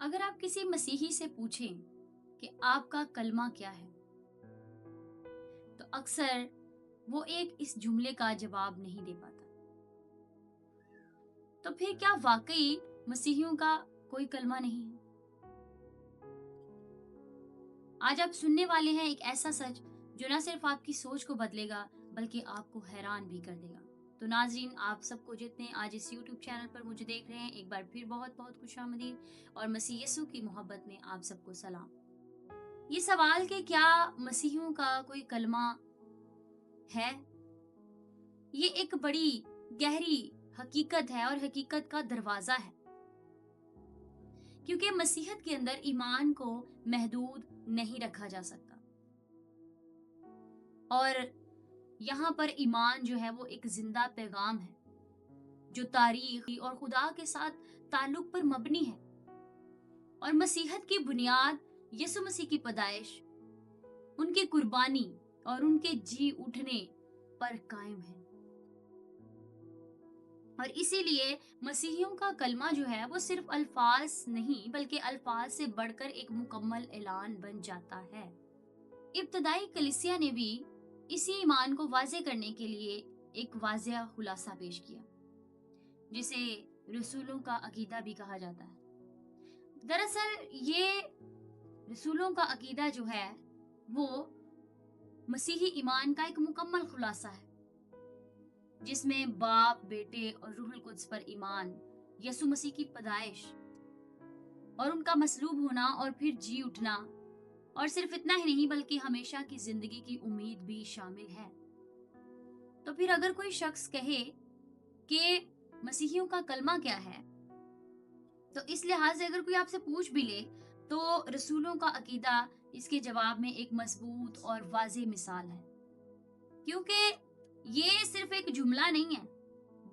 अगर आप किसी मसीही से पूछें कि आपका कलमा क्या है, तो अक्सर वो एक इस जुमले का जवाब नहीं दे पाता। तो फिर क्या वाकई मसीहियों का कोई कलमा नहीं है? आज आप सुनने वाले हैं एक ऐसा सच जो न सिर्फ आपकी सोच को बदलेगा बल्कि आपको हैरान भी कर देगा। तो नाजरीन, आप सबको जितने आज इस YouTube चैनल पर मुझे देख रहे हैं, एक बार फिर बहुत बहुत खुशामदीद और मसीह यीशु की मोहब्बत में आप सबको सलाम। ये सवाल कि क्या मसीहियों का कोई कलमा है, ये एक बड़ी गहरी हकीकत है और हकीकत का दरवाजा है, क्योंकि मसीहत के अंदर ईमान को महदूद नहीं रखा जा सकता। और यहाँ पर ईमान जो है वो एक जिंदा पैगाम है जो तारीख और खुदा के साथ ताल्लुक पर मबनी है। और मसीहत की बुनियाद यीशु मसीह की पैदाइश, उनकी कुर्बानी और उनके जी उठने पर कायम है। और इसीलिए मसीहियों का कलमा जो है वो सिर्फ अल्फाज नहीं बल्कि अल्फाज से बढ़कर एक मुकम्मल ऐलान बन जाता है। इब्तदाई कलीसिया ने भी इसी ईमान को वाज़े करने के लिए एक वाज़ेह खुलासा पेश किया, जिसे रसूलों का अकीदा भी कहा जाता है। दरअसल ये रसूलों का अकीदा जो है वो मसीही ईमान का एक मुकम्मल खुलासा है, जिसमें बाप, बेटे और रूहुल कुद्स पर ईमान, यसु मसीह की पैदाइश और उनका मसलूब होना और फिर जी उठना, और सिर्फ इतना ही नहीं बल्कि हमेशा की जिंदगी की उम्मीद भी शामिल है। तो फिर अगर कोई शख्स कहे कि मसीहियों का कलमा क्या है, तो इस लिहाज से अगर कोई आपसे पूछ भी ले तो रसूलों का अकीदा इसके जवाब में एक मजबूत और वाज़ेह मिसाल है, क्योंकि ये सिर्फ एक जुमला नहीं है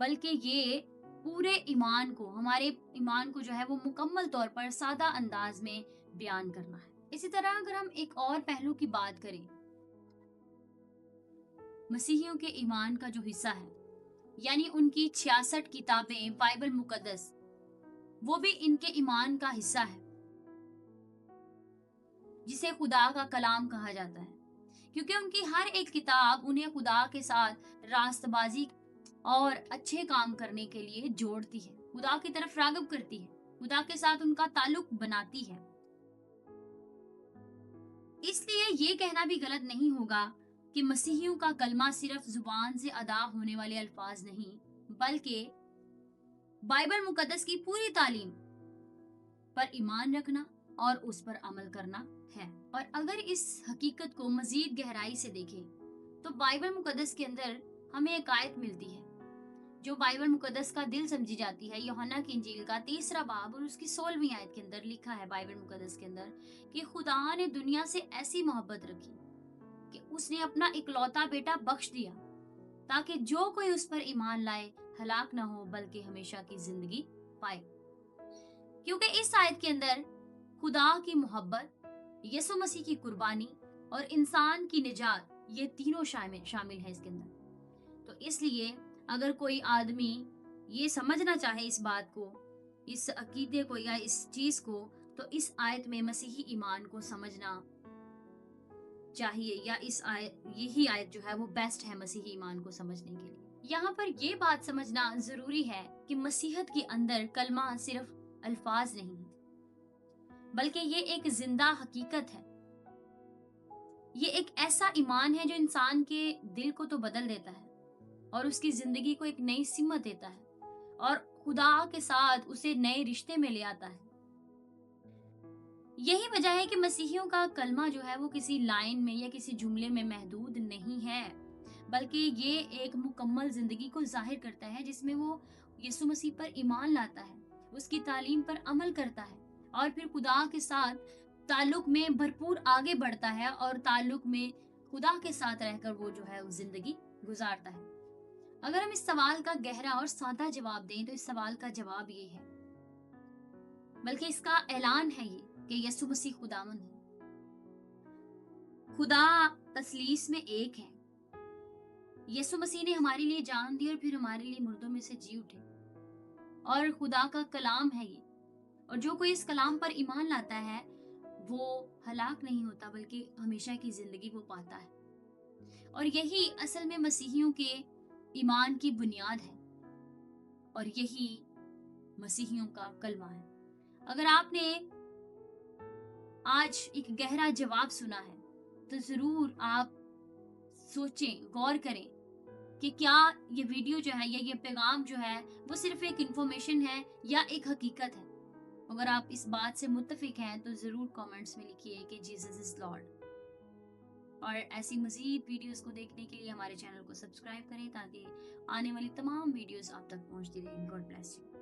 बल्कि ये पूरे ईमान को, हमारे ईमान को जो है वो मुकम्मल तौर पर सादा अंदाज में बयान करना है। इसी तरह अगर हम एक और पहलू की बात करें, मसीहियों के ईमान का जो हिस्सा है यानी उनकी 66 किताबें बाइबल मुकद्दस, वो भी इनके ईमान का हिस्सा है, जिसे खुदा का कलाम कहा जाता है, क्योंकि उनकी हर एक किताब उन्हें खुदा के साथ रास्तबाजी और अच्छे काम करने के लिए जोड़ती है, खुदा की तरफ राग़िब करती है, खुदा के साथ उनका ताल्लुक बनाती है। इसलिए ये कहना भी गलत नहीं होगा कि मसीहियों का कलमा सिर्फ जुबान से अदा होने वाले अल्फाज नहीं बल्कि बाइबल मुकद्दस की पूरी तालीम पर ईमान रखना और उस पर अमल करना है। और अगर इस हकीकत को मजीद गहराई से देखें तो बाइबल मुकद्दस के अंदर हमें एक आयत मिलती है जो बाइबल मुकद्दस का दिल समझी जाती है। यूहन्ना की इंजील का 3 बाब और उसकी 16वीं आयत के अंदर लिखा है बाइबल मुकद्दस के अंदर कि खुदा ने दुनिया से ऐसी मोहब्बत रखी कि उसने अपना इकलौता बेटा बख्श दिया ताकि जो कोई उस पर ईमान लाए हलाक ना हो बल्कि हमेशा की जिंदगी पाए। क्योंकि इस आयत के अंदर खुदा की मोहब्बत, यीशु मसीह की कुर्बानी और इंसान की निजात, ये तीनों शामिल है इसके अंदर। तो इसलिए अगर कोई आदमी ये समझना चाहे इस बात को, इस अकीदे को या इस चीज को, तो इस आयत में मसीही ईमान को समझना चाहिए, या यही आयत जो है वो बेस्ट है मसीही ईमान को समझने के लिए। यहाँ पर ये बात समझना जरूरी है कि मसीहत के अंदर कलमा सिर्फ अल्फाज नहीं बल्कि ये एक जिंदा हकीकत है। ये एक ऐसा ईमान है जो इंसान के दिल को तो बदल देता है और उसकी जिंदगी को एक नई सिमत देता है और खुदा के साथ उसे नए रिश्ते में ले आता है। यही वजह है कि मसीहियों का कलमा जो है वो किसी लाइन में या किसी जुमले में महदूद नहीं है, बल्कि ये एक मुकम्मल जिंदगी को जाहिर करता है जिसमें वो यीशु मसीह पर ईमान लाता है, उसकी तालीम पर अमल करता है और फिर खुदा के साथ ताल्लुक में भरपूर आगे बढ़ता है और ताल्लुक में खुदा के साथ रहकर वो जो है उस जिंदगी गुजारता है। अगर हम इस सवाल का गहरा और सादा जवाब दें तो इस सवाल का जवाब ये है, बल्कि इसका ऐलान है ये कि यीशु मसीह खुदावंद है। खुदा तसलीस में एक है। यीशु मसीह ने हमारे लिए जान दी और फिर हमारे लिए मुर्दों में से जी उठे, और खुदा का कलाम है ये اور جو کوئی اس کلام پر ایمان لاتا ہے وہ ہلاک نہیں ہوتا بلکہ ہمیشہ کی زندگی وہ پاتا ہے۔ اور یہی اصل میں مسیحیوں کے ایمان کی بنیاد ہے اور یہی مسیحیوں کا کلمہ ہے۔ اگر آپ نے آج ایک گہرا جواب سنا ہے تو ضرور آپ سوچیں، غور کریں کہ کیا یہ ویڈیو جو ہے یا یہ پیغام جو ہے وہ صرف ایک انفارمیشن ہے یا ایک حقیقت ہے۔ اگر آپ اس بات سے متفق ہیں تو ضرور کامنٹس میں لکھیے کہ جیسس از لارڈ۔ اور ایسی مزید ویڈیوز کو دیکھنے کے لیے ہمارے چینل کو سبسکرائب کریں تاکہ آنے والی تمام ویڈیوز آپ تک پہنچتی رہیں۔ God bless you.